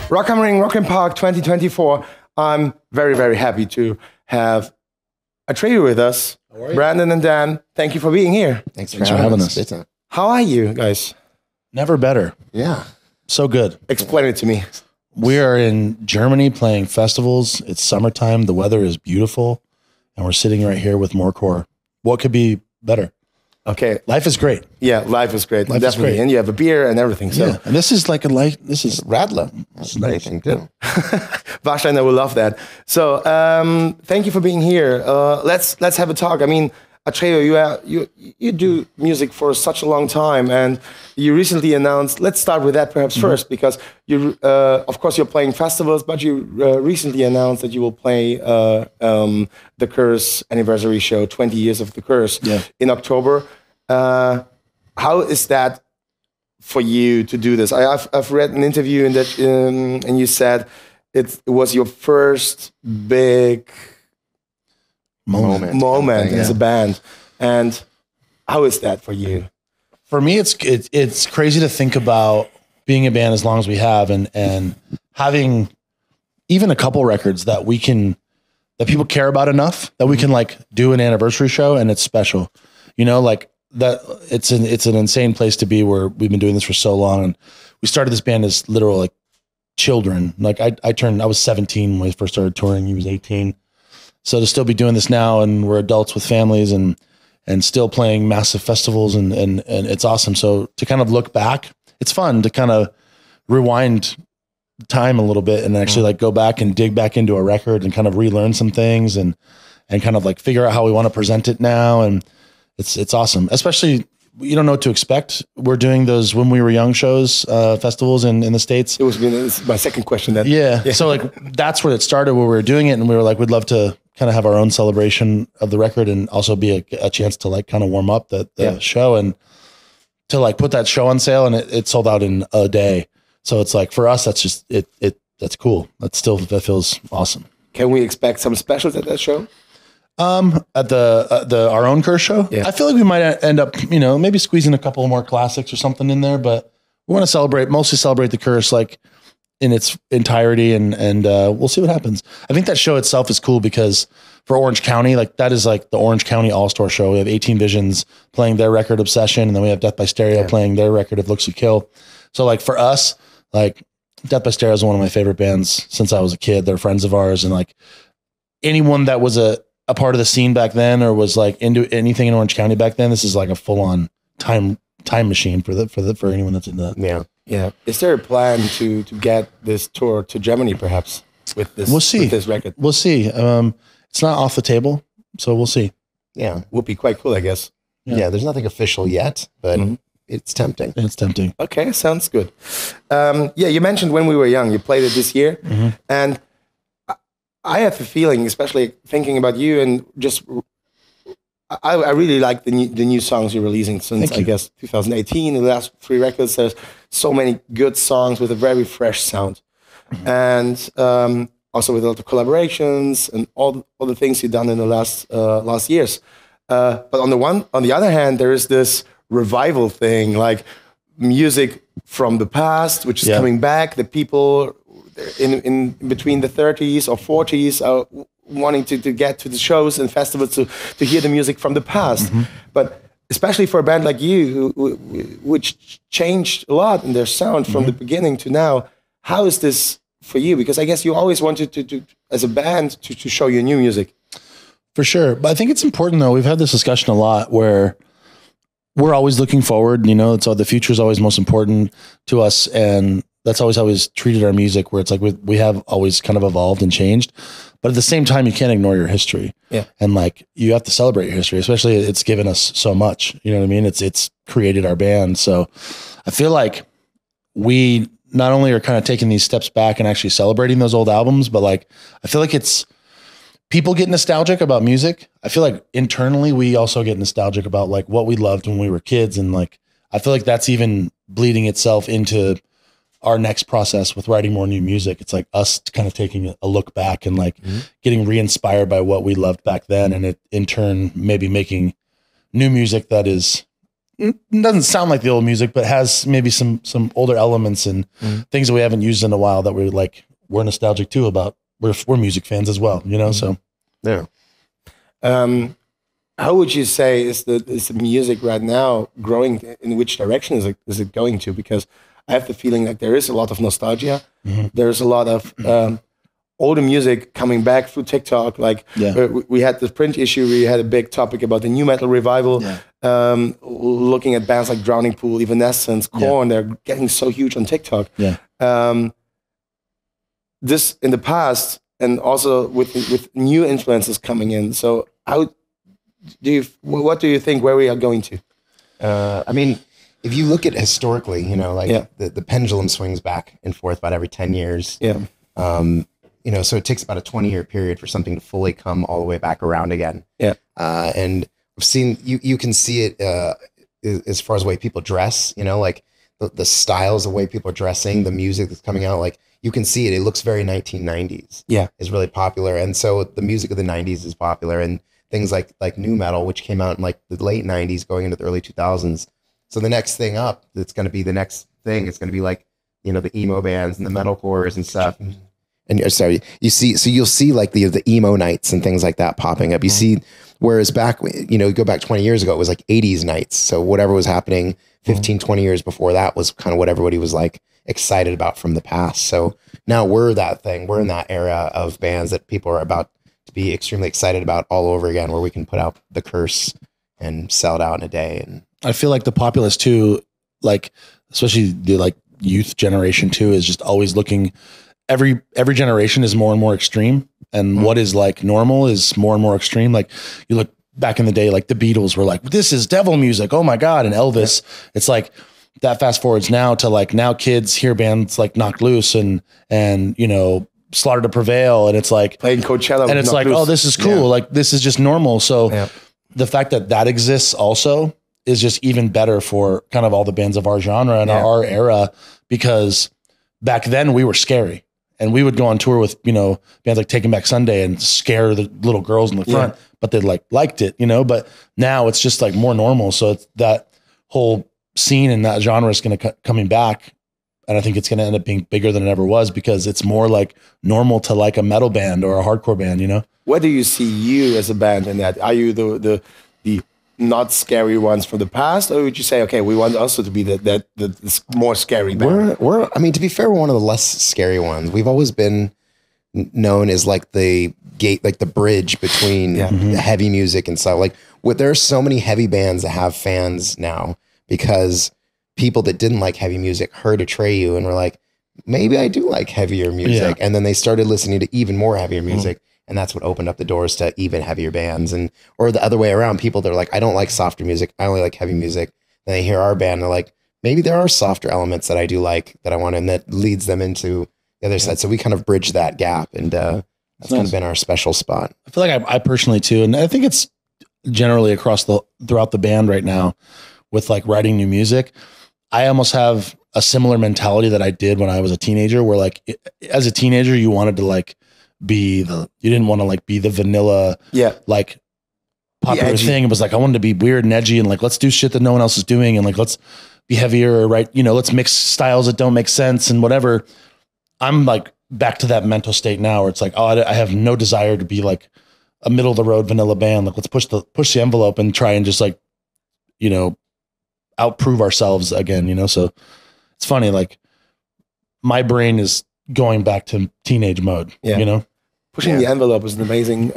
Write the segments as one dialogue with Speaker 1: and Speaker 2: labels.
Speaker 1: Rock am Ring, Rock im Park 2024. I'm very, very happy to have Atreyu with us. Brandon and Dan, thank you for being here.
Speaker 2: Thanks for having us.
Speaker 1: How are you guys?
Speaker 3: Never better.
Speaker 2: Yeah.
Speaker 3: So good.
Speaker 1: Explain it to me.
Speaker 3: We are in Germany playing festivals. It's summertime. The weather is beautiful. And we're sitting right here with Morecore. What could be better?
Speaker 1: Okay.
Speaker 3: Life is great.
Speaker 1: Yeah, life is great.
Speaker 3: Life
Speaker 1: Definitely.
Speaker 3: is great.
Speaker 1: And you have a beer and everything. So.
Speaker 3: Yeah. And this is like this is
Speaker 2: Radler. That's a nice thing too.
Speaker 1: Warsteiner will love that. So thank you for being here. Let's have a talk. I mean, Atreyu, you do music for such a long time, and you recently announced. Let's start with that perhaps first, because you, of course, you're playing festivals, but you recently announced that you will play the Curse anniversary show, 20 years of the Curse, in October. How is that for you to do this? I've read an interview in that, and you said it was your first big moment as a band. And how is that for you?
Speaker 3: For me, it's crazy to think about being a band as long as we have, and having even a couple records that people care about enough that we can like do an anniversary show and it's special, you know, like that. It's an insane place to be where we've been doing this for so long. And we started this band as literal like children. Like I was 17 when we first started touring. He was 18. So to still be doing this now, and we're adults with families and still playing massive festivals, and it's awesome. So to kind of look back, it's fun to kind of rewind time a little bit and actually like go back and dig back into a record and kind of relearn some things and kind of like figure out how we want to present it now. And it's awesome. Especially, you don't know what to expect. We're doing those When We Were Young shows, festivals in the States.
Speaker 1: It was my second question then.
Speaker 3: Yeah. So like that's where it started, where we were doing it, and we were like, we'd love to kind of have our own celebration of the record and also be a chance to like kind of warm up the show and to like put that show on sale, and it sold out in a day. So it's like, for us, that's just, that's cool. That feels awesome.
Speaker 1: Can we expect some specials at that show?
Speaker 3: At our own Curse show? Yeah. I feel like we might end up, you know, maybe squeezing a couple more classics or something in there, but we want to mostly celebrate the Curse, like in its entirety, and we'll see what happens. I think that show itself is cool because for Orange County, like that is like the Orange County All-Star show. We have 18 Visions playing their record Obsession, and then we have Death by Stereo playing their record If Looks You Kill. So like for us, like Death by Stereo is one of my favorite bands since I was a kid. They're friends of ours, and like anyone that was a part of the scene back then or was like into anything in Orange County back then, this is like a full-on time machine for anyone that's into that.
Speaker 1: Yeah. Is there a plan to get this tour to Germany perhaps with this?
Speaker 3: We'll see.
Speaker 1: With this record?
Speaker 3: We'll see. It's not off the table, so we'll see.
Speaker 2: Yeah.
Speaker 1: Would be quite cool, I guess.
Speaker 2: Yeah. There's nothing official yet, but it's tempting.
Speaker 3: It's tempting.
Speaker 1: Okay. Sounds good. You mentioned When We Were Young. You played it this year, and I have a feeling, especially thinking about you, and just I really like the new songs you're releasing since, I guess, 2018. The last 3 records, there's so many good songs with a very fresh sound, and also with a lot of collaborations and all the things you've done in the last years. But on the other hand, there is this revival thing, like music from the past, which is coming back. The people in between the 30s or 40s are wanting to get to the shows and festivals to hear the music from the past. But especially for a band like you, which changed a lot in their sound from the beginning to now, how is this for you? Because I guess you always wanted to as a band, to show your new music.
Speaker 3: For sure. But I think it's important, though. We've had this discussion a lot where we're always looking forward, you know, the future is always most important to us. And that's always how we've treated our music, where it's like we have always kind of evolved and changed. But at the same time, you can't ignore your history. Yeah. And like, you have to celebrate your history, especially it's given us so much, you know what I mean? It's created our band. So I feel like we not only are kind of taking these steps back and actually celebrating those old albums, but like, I feel like people get nostalgic about music. I feel like internally we also get nostalgic about like what we loved when we were kids. And like, I feel like that's even bleeding itself into our next process with writing more new music. It's like us kind of taking a look back and like getting re-inspired by what we loved back then. And it in turn, maybe making new music that is doesn't sound like the old music, but has maybe some older elements and things that we haven't used in a while that we're nostalgic too about. We're music fans as well, you know. So
Speaker 2: Yeah.
Speaker 1: How would you say is the music right now growing? In which direction is it going to? Because I have the feeling that there is a lot of nostalgia. There's a lot of older music coming back through TikTok. Like we had the print issue. We had a big topic about the new metal revival. Looking at bands like Drowning Pool, Evanescence, Korn, they're getting so huge on TikTok. This in the past, and also with new influences coming in. So what do you think where we are going to?
Speaker 2: I mean, if you look at historically, you know, like the pendulum swings back and forth about every 10 years. You know, so it takes about a 20-year period for something to fully come all the way back around again. And I've seen, you can see it as far as the way people dress, you know, like the styles, the way people are dressing, the music that's coming out, like you can see it. It looks very 1990s. Is really popular. And so the music of the 90s is popular, and things like nu metal, which came out in like the late 90s going into the early 2000s. So the next thing up, it's going to be the next thing. It's going to be like, you know, the emo bands and the metalcores and stuff. And sorry, you'll see like the emo nights and things like that popping up. You see, whereas back, you know, go back 20 years ago, it was like 80s nights. So whatever was happening 15, 20 years before that was kind of what everybody was like excited about from the past. So now we're that thing. We're in that era of bands that people are about to be extremely excited about all over again, where we can put out The Curse and sell it out in a day. And
Speaker 3: I feel like the populace too, like especially the like youth generation too, is just always looking. Every generation is more and more extreme, and what is like normal is more and more extreme. Like you look back in the day, like the Beatles were like, this is devil music. Oh my God. And Elvis, it's like that fast forwards now to like, now kids hear bands like Knocked Loose and, you know, Slaughter to Prevail. And it's like
Speaker 1: playing Coachella.
Speaker 3: And it's like, oh, this is cool. Like this is just normal. So the fact that exists also is just even better for kind of all the bands of our genre and our era, because back then we were scary. And we would go on tour with, you know, bands like Taking Back Sunday and scare the little girls in the front, but they liked it, you know, but now it's just like more normal. So it's that whole scene and that genre is going to coming back. And I think it's going to end up being bigger than it ever was, because it's more like normal to like a metal band or a hardcore band, you know?
Speaker 1: Where do you see you as a band in that? Are you the not scary ones from the past, or would you say, okay, we want also to be the more scary band?
Speaker 2: We're I mean, to be fair, we're one of the less scary ones. We've always been known as like the gate, like the bridge between the heavy music and stuff. Like there are so many heavy bands that have fans now, because people that didn't like heavy music heard Atreyu and were like, maybe I do like heavier music. And then they started listening to even more heavier music. And that's what opened up the doors to even heavier bands. Or the other way around, people that are like, I don't like softer music, I only like heavy music. Then they hear our band and they're like, maybe there are softer elements that I do like, that I want, and that leads them into the other side. So we kind of bridge that gap, and that's kind of been our special spot.
Speaker 3: I feel like I personally too, and I think it's generally throughout the band right now with like writing new music. I almost have a similar mentality that I did when I was a teenager, where like as a teenager, you wanted to like you didn't want to like be the vanilla, like popular thing. It was like, I wanted to be weird and edgy and like, let's do shit that no one else is doing. And like, let's be heavier, right? You know, let's mix styles that don't make sense and whatever. I'm like back to that mental state now where it's like, oh, I have no desire to be like a middle of the road vanilla band. Like let's push the envelope and try and just like, you know, outprove ourselves again, you know? So it's funny. Like my brain is going back to teenage mode, you know?
Speaker 1: Pushing the envelope is an amazing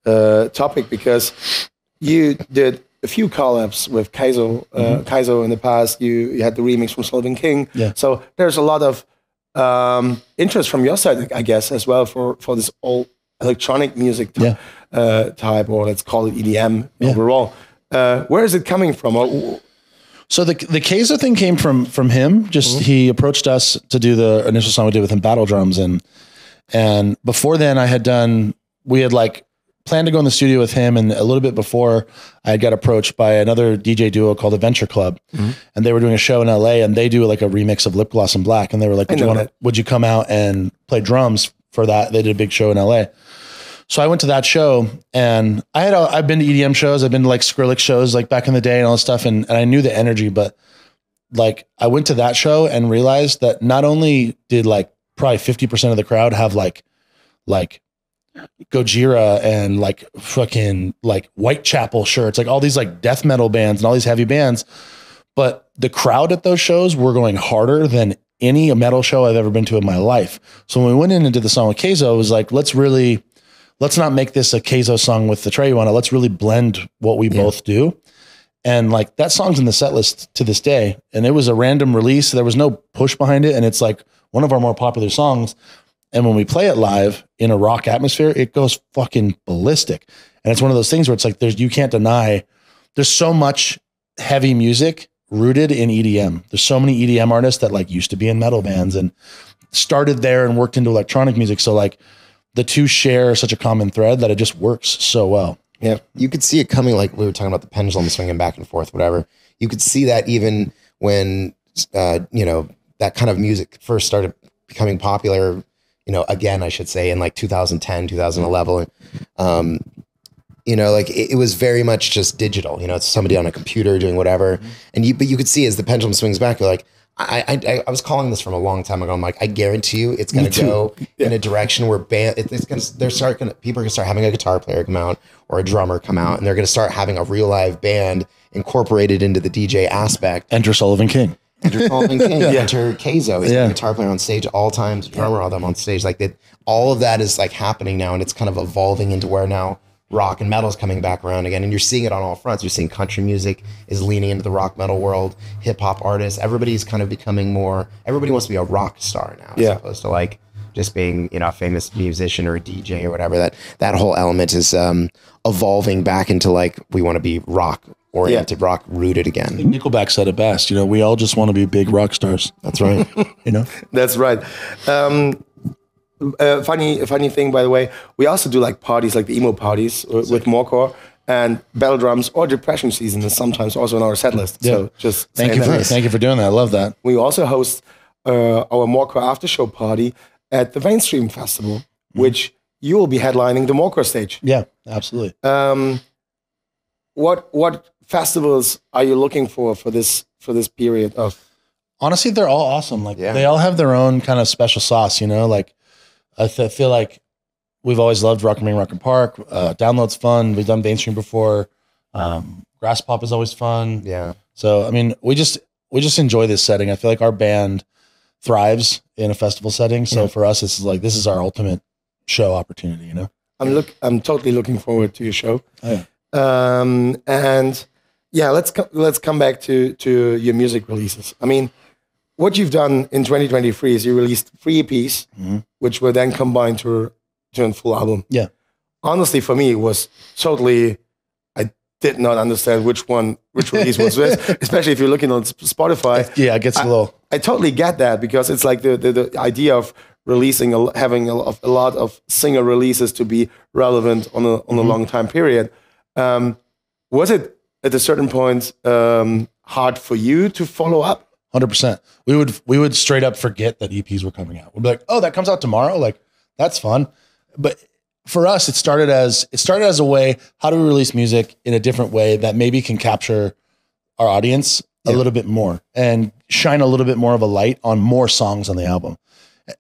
Speaker 1: topic, because you did a few collabs with Kayzo in the past. You had the remix from Sullivan King. So there's a lot of interest from your side, I guess, as well for this old electronic music type, or let's call it EDM overall. Where is it coming from?
Speaker 3: So the Kayzo thing came from him. Just he approached us to do the initial song we did with him, Battle Drums, and before then we had like planned to go in the studio with him, and a little bit before I got approached by another DJ duo called Adventure Club, and they were doing a show in LA, and they do like a remix of Lip Gloss and Black, and they were like, would you come out and play drums for that? They did a big show in LA. So I went to that show, and I've been to EDM shows. I've been to like Skrillex shows like back in the day and all this stuff. And I knew the energy, but like I went to that show and realized that not only did like probably 50% of the crowd have like Gojira and like fucking like Whitechapel shirts, like all these like death metal bands and all these heavy bands, but the crowd at those shows were going harder than any metal show I've ever been to in my life. So when we went in and did the song with Kayzo, it was like, let's not make this a Kayzo song with Atreyu on it. Let's really blend what we both do. And like that song's in the set list to this day. And it was a random release. There was no push behind it. And it's like one of our more popular songs. And when we play it live in a rock atmosphere, it goes fucking ballistic. And it's one of those things where it's like, you can't deny there's so much heavy music rooted in EDM. There's so many EDM artists that like used to be in metal bands and started there and worked into electronic music. So like the two share such a common thread that it just works so well.
Speaker 2: Yeah. You could see it coming, like we were talking about the pendulum swinging back and forth, whatever. You could see that even when, that kind of music first started becoming popular, again, I should say in like 2010, 2011, like it was very much just digital, it's somebody on a computer doing whatever. And but you could see as the pendulum swings back, you're like, I was calling this from a long time ago. I'm like, I guarantee you it's going to go in a direction where people are going to start having a guitar player come out or a drummer come out, and they're going to start having a real live band incorporated into the DJ aspect.
Speaker 3: Enter Sullivan King.
Speaker 2: Enter Kayzo. He's a guitar player on stage at all times, drummer, all them on stage. Like that, all of that is like happening now, and it's kind of evolving into where now rock and metal is coming back around again. And you're seeing it on all fronts. You're seeing country music is leaning into the rock metal world, hip hop artists. Everybody's kind of becoming everybody wants to be a rock star now, as opposed to like just being, a famous musician or a DJ or whatever. That whole element is evolving back into like, we want to be rock oriented, rock rooted again.
Speaker 3: I think Nickelback said it best, we all just want to be big rock stars.
Speaker 2: That's right.
Speaker 1: That's right. Funny thing, by the way, we also do like parties, like the emo parties with morecore and battle drums, or depression season is sometimes also on our set list.
Speaker 3: Yeah.
Speaker 1: So just
Speaker 3: thank you for doing that. I love that.
Speaker 1: We also host our morecore after show party at the Mainstream Festival, which you will be headlining the morecore stage.
Speaker 3: Yeah, absolutely.
Speaker 1: What festivals are you looking for this period of?
Speaker 3: Honestly, they're all awesome. Like they all have their own kind of special sauce, like I feel like we've always loved Rock and Ring, Rock and Park. Download's fun. We've done Mainstream before. Grass Pop is always fun.
Speaker 2: Yeah.
Speaker 3: So, I mean, we just enjoy this setting. I feel like our band thrives in a festival setting. So for us, this is our ultimate show opportunity,
Speaker 1: I'm totally looking forward to your show.
Speaker 3: Oh, yeah.
Speaker 1: And yeah, let's come back to your music releases. I mean, what you've done in 2023 is you released 3 EPs, which were then combined to a full album.
Speaker 3: Yeah.
Speaker 1: Honestly, for me, it was totally, I did not understand which release was this, especially if you're looking on Spotify.
Speaker 3: Yeah, it gets a little.
Speaker 1: I totally get that, because it's like the idea of releasing, having a lot of single releases to be relevant on a long time period. Was it at a certain point hard for you to follow up?
Speaker 3: 100%. We would straight up forget that EPs were coming out. We'd be like, oh, that comes out tomorrow. Like, that's fun. But for us, it started as a way, how do we release music in a different way that maybe can capture our audience a little bit more and shine a little bit more of a light on more songs on the album.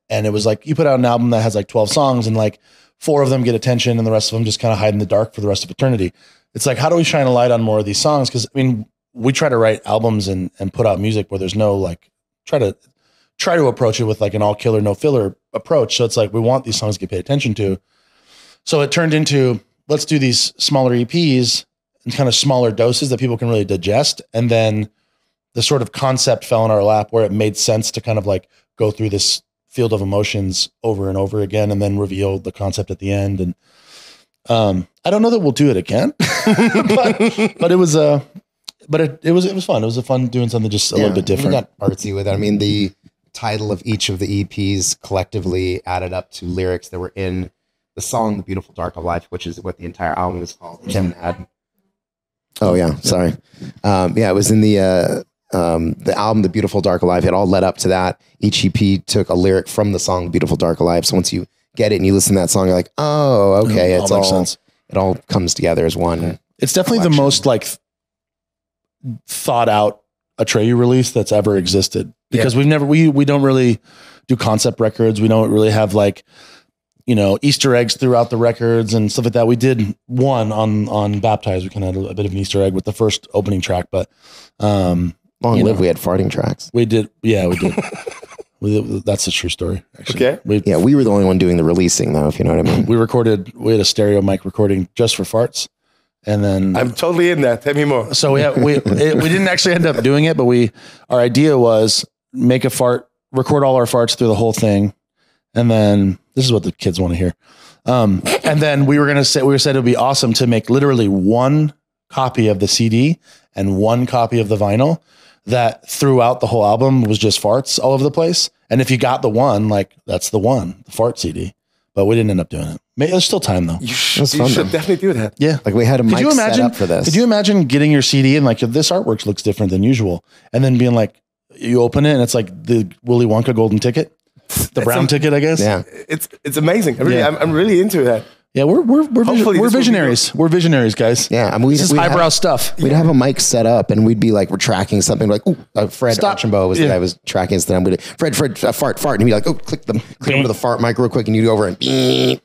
Speaker 3: And it was like, you put out an album that has like 12 songs and like 4 of them get attention and the rest of them just kind of hide in the dark for the rest of eternity. It's like, how do we shine a light on more of these songs? Because I mean, we try to write albums and put out music where there's no like, try to approach it with like an all killer, no filler approach. So it's like, we want these songs to get paid attention to. So it turned into, let's do these smaller EPs and kind of smaller doses that people can really digest. And then the sort of concept fell in our lap where it made sense to kind of like go through this field of emotions over and over again, and then reveal the concept at the end. And I don't know that we'll do it again, but it was fun. It was fun doing something just a little bit different.
Speaker 2: We got artsy with it. I mean, the title of each of the EPs collectively added up to lyrics that were in the song "The Beautiful Dark of Life," which is what the entire album is called. Oh yeah, sorry. It was in the album "The Beautiful Dark of Life." It all led up to that. Each EP took a lyric from the song "Beautiful Dark of Life." So once you get it and you listen to that song, you're like, oh, okay,
Speaker 3: It all makes sense.
Speaker 2: It all comes together as one.
Speaker 3: It's definitely the most like thought out Atreyu release that's ever existed, because we don't really do concept records. We don't really have like, you know, Easter eggs throughout the records and stuff like that. We did one on Baptized. We kind of had a bit of an Easter egg with the first opening track, but
Speaker 2: Long live, we had farting tracks.
Speaker 3: we did. Yeah, we did. That's a true story. Actually.
Speaker 1: Okay.
Speaker 2: We were the only one doing the releasing though, if you know what I mean.
Speaker 3: We had a stereo mic recording just for farts. And then
Speaker 1: I'm totally in that. Tell me more.
Speaker 3: So we didn't actually end up doing it, but our idea was make a fart, record all our farts through the whole thing. And then this is what the kids want to hear. And then we said it would be awesome to make literally one copy of the CD and one copy of the vinyl that throughout the whole album was just farts all over the place. And if you got the one, like that's the fart CD, but we didn't end up doing it. There's still time though.
Speaker 1: You should definitely do that.
Speaker 3: Yeah.
Speaker 2: Like we had a mic set up for this.
Speaker 3: Could you imagine getting your CD and like, this artwork looks different than usual, and then being like, you open it and it's like the Willy Wonka golden ticket, the brown ticket, I guess.
Speaker 2: Yeah.
Speaker 1: It's amazing. I'm really into that.
Speaker 3: Yeah, we're visionaries. We're visionaries, guys.
Speaker 2: Yeah, I mean,
Speaker 3: this is highbrow stuff.
Speaker 2: We'd have a mic set up, and we'd be like, we're tracking something. Like, Fred Archambault was the guy was tracking something. I'm gonna Fred, fart, and he'd be like, click over the fart mic real quick, and you'd go over and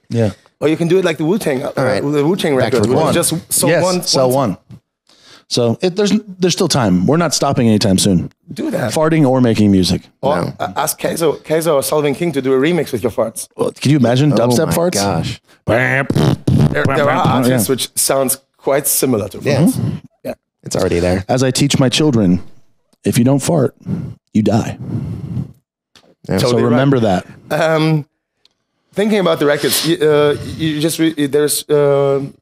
Speaker 3: yeah.
Speaker 1: Or you can do it like the Wu-Tang, the Wu-Tang record. Just sell one.
Speaker 3: So there's still time. We're not stopping anytime soon.
Speaker 1: Do that.
Speaker 3: Farting or making music.
Speaker 1: Or ask Kayzo or Sullivan King to do a remix with your farts.
Speaker 3: Well, can you imagine dubstep farts?
Speaker 2: Gosh.
Speaker 1: There are artists which sounds quite similar to farts.
Speaker 2: Yeah. It's already there.
Speaker 3: As I teach my children, if you don't fart, you die.
Speaker 2: Yeah.
Speaker 3: So remember that.
Speaker 1: Thinking about the records, there's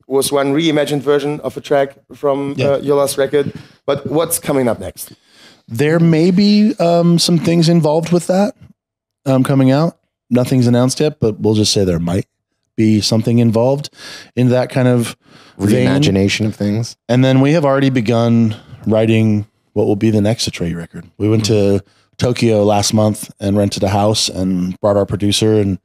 Speaker 1: was one reimagined version of a track from your last record. But what's coming up next?
Speaker 3: There may be some things involved with that coming out. Nothing's announced yet, but we'll just say there might be something involved in that kind of
Speaker 2: reimagination of things.
Speaker 3: And then we have already begun writing what will be the next Atreyu record. We went to Tokyo last month and rented a house and brought our producer and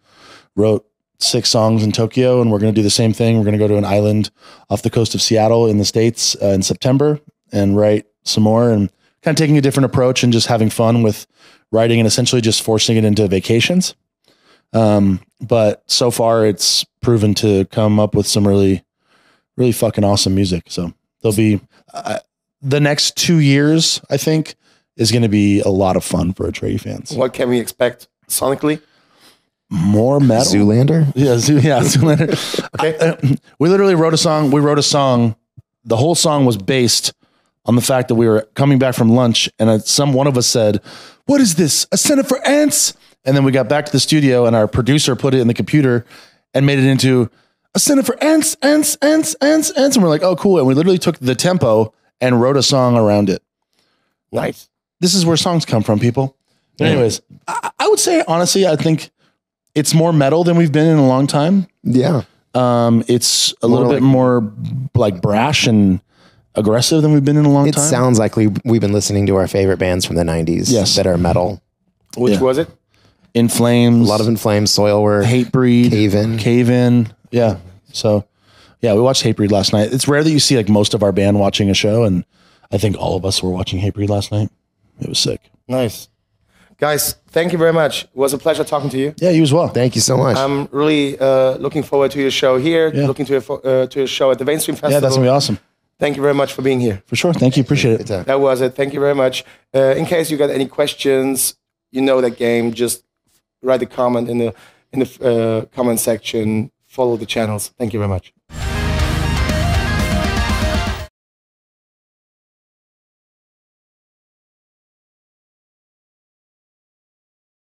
Speaker 3: wrote 6 songs in Tokyo, and we're going to do the same thing. We're going to go to an island off the coast of Seattle in the States in September and write some more, and kind of taking a different approach and just having fun with writing and essentially just forcing it into vacations. But so far it's proven to come up with some really, really fucking awesome music. So there'll be the next 2 years, I think, is going to be a lot of fun for Atreyu fans.
Speaker 1: What can we expect sonically?
Speaker 3: More metal.
Speaker 2: Zoolander?
Speaker 3: Yeah, Zoolander.
Speaker 1: Okay.
Speaker 3: We literally wrote a song. We wrote a song. The whole song was based on the fact that we were coming back from lunch, and one of us said, "What is this? A center for ants?" And then we got back to the studio, and our producer put it in the computer and made it into a center for ants. And we're like, "Oh, cool!" And we literally took the tempo and wrote a song around it.
Speaker 1: Nice.
Speaker 3: This is where songs come from, people. But anyways, I would say honestly, I think it's more metal than we've been in a long time.
Speaker 2: Yeah.
Speaker 3: It's a little bit more like brash and aggressive than we've been in a long time.
Speaker 2: It sounds like we've been listening to our favorite bands from the 90s that are metal.
Speaker 1: Which was it?
Speaker 3: In Flames.
Speaker 2: A lot of In Flames, Soilwork,
Speaker 3: Hatebreed.
Speaker 2: Cave In.
Speaker 3: Yeah. So, yeah, we watched Hatebreed last night. It's rare that you see like most of our band watching a show, and I think all of us were watching Hatebreed last night. It was sick.
Speaker 1: Nice. Guys, thank you very much. It was a pleasure talking to you.
Speaker 3: Yeah, you as well.
Speaker 2: Thank you so much.
Speaker 1: I'm really looking forward to your show here, looking to your show at the Mainstream Festival.
Speaker 3: Yeah, that's going to be awesome.
Speaker 1: Thank you very much for being here.
Speaker 3: For sure. Thank you. Appreciate it.
Speaker 1: That was it. Thank you very much. In case you got any questions, you know that game, just write a comment in the comment section. Follow the channels. Thank you very much.